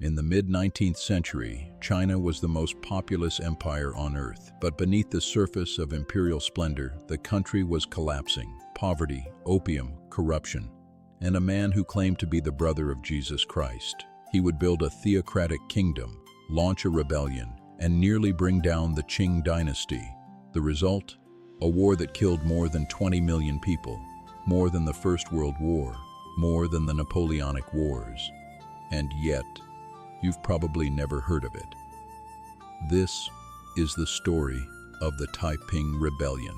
In the mid-19th century, China was the most populous empire on earth, but beneath the surface of imperial splendor, the country was collapsing. Poverty, opium, corruption, and a man who claimed to be the brother of Jesus Christ. He would build a theocratic kingdom, launch a rebellion, and nearly bring down the Qing dynasty. The result? A war that killed more than 20 million people, more than the First World War, more than the Napoleonic Wars. And yet, you've probably never heard of it. This is the story of the Taiping Rebellion.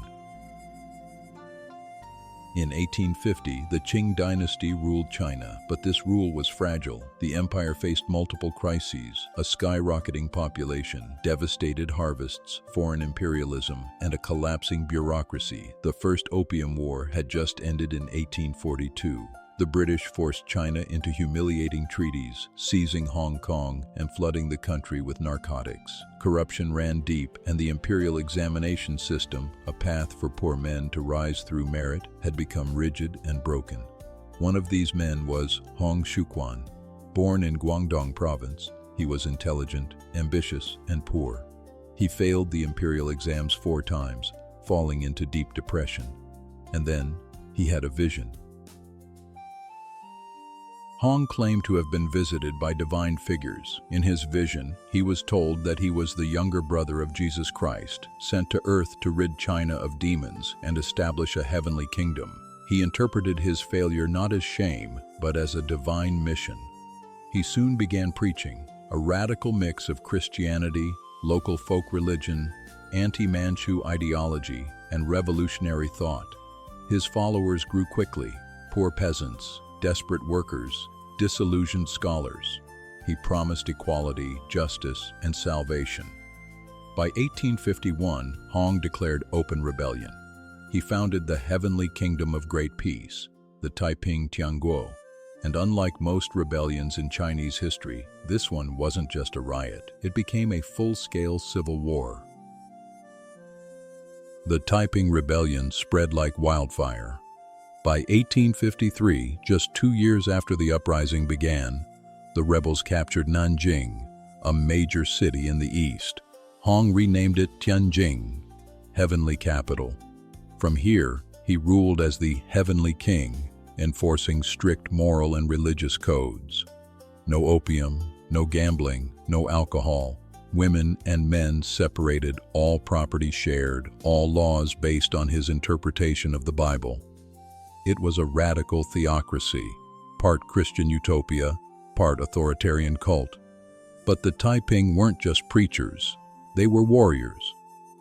In 1850, the Qing dynasty ruled China, but this rule was fragile. The empire faced multiple crises: a skyrocketing population, devastated harvests, foreign imperialism, and a collapsing bureaucracy. The First Opium War had just ended in 1842. The British forced China into humiliating treaties, seizing Hong Kong and flooding the country with narcotics. Corruption ran deep, and the imperial examination system, a path for poor men to rise through merit, had become rigid and broken. One of these men was Hong Xiuquan. Born in Guangdong province, he was intelligent, ambitious, and poor. He failed the imperial exams 4 times, falling into deep depression. And then, he had a vision. Hong claimed to have been visited by divine figures. In his vision, he was told that he was the younger brother of Jesus Christ, sent to earth to rid China of demons and establish a heavenly kingdom. He interpreted his failure not as shame, but as a divine mission. He soon began preaching, a radical mix of Christianity, local folk religion, anti-Manchu ideology, and revolutionary thought. His followers grew quickly: poor peasants, desperate workers, disillusioned scholars. He promised equality, justice, and salvation. By 1851, Hong declared open rebellion. He founded the Heavenly Kingdom of Great Peace, the Taiping Tianguo. And unlike most rebellions in Chinese history, this one wasn't just a riot. It became a full-scale civil war. The Taiping Rebellion spread like wildfire. By 1853, just 2 years after the uprising began, the rebels captured Nanjing, a major city in the east. Hong renamed it Tianjing, Heavenly Capital. From here, he ruled as the Heavenly King, enforcing strict moral and religious codes. No opium, no gambling, no alcohol. Women and men separated, all property shared, all laws based on his interpretation of the Bible. It was a radical theocracy, part Christian utopia, part authoritarian cult. But the Taiping weren't just preachers, they were warriors,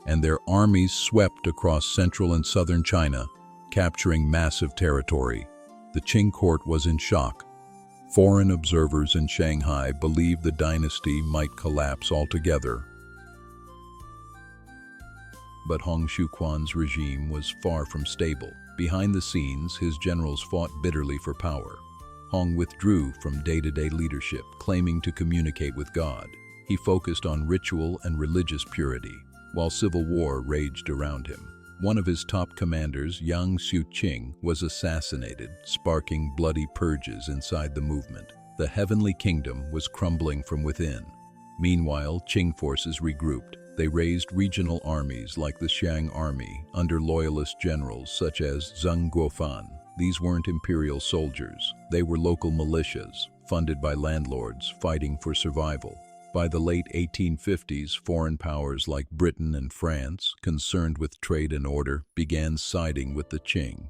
and their armies swept across central and southern China, capturing massive territory. The Qing court was in shock. Foreign observers in Shanghai believed the dynasty might collapse altogether. But Hong Xiuquan's regime was far from stable. Behind the scenes, his generals fought bitterly for power. Hong withdrew from day-to-day leadership, claiming to communicate with God. He focused on ritual and religious purity, while civil war raged around him. One of his top commanders, Yang Xiuqing, was assassinated, sparking bloody purges inside the movement. The Heavenly Kingdom was crumbling from within. Meanwhile, Qing forces regrouped. They raised regional armies like the Xiang Army under loyalist generals such as Zheng Guofan. These weren't imperial soldiers. They were local militias, funded by landlords, fighting for survival. By the late 1850s, foreign powers like Britain and France, concerned with trade and order, began siding with the Qing.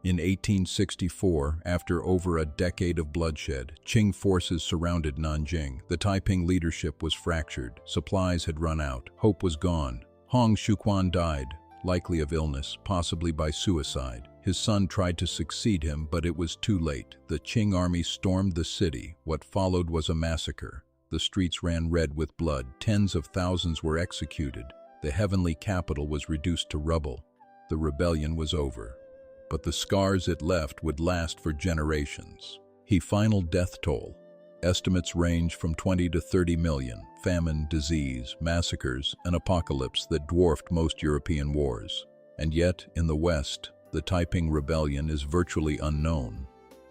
In 1864, after over a decade of bloodshed, Qing forces surrounded Nanjing. The Taiping leadership was fractured, supplies had run out, hope was gone. Hong Xiuquan died, likely of illness, possibly by suicide. His son tried to succeed him, but it was too late. The Qing army stormed the city. What followed was a massacre. The streets ran red with blood. Tens of thousands were executed. The heavenly capital was reduced to rubble. The rebellion was over. But the scars it left would last for generations. The final death toll. Estimates range from 20 to 30 million. Famine, disease, massacres, an apocalypse that dwarfed most European wars. And yet, in the West, the Taiping Rebellion is virtually unknown.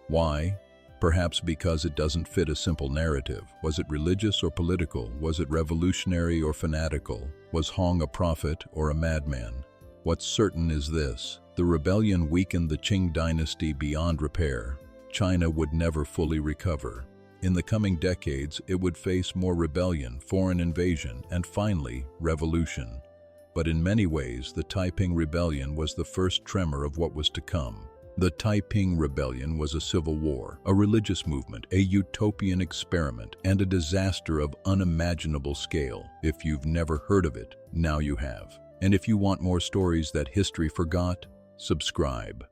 Why? Perhaps because it doesn't fit a simple narrative. Was it religious or political? Was it revolutionary or fanatical? Was Hong a prophet or a madman? What's certain is this: the rebellion weakened the Qing dynasty beyond repair. China would never fully recover. In the coming decades, it would face more rebellion, foreign invasion, and finally, revolution. But in many ways, the Taiping Rebellion was the first tremor of what was to come. The Taiping Rebellion was a civil war, a religious movement, a utopian experiment, and a disaster of unimaginable scale. If you've never heard of it, now you have. And if you want more stories that history forgot, subscribe.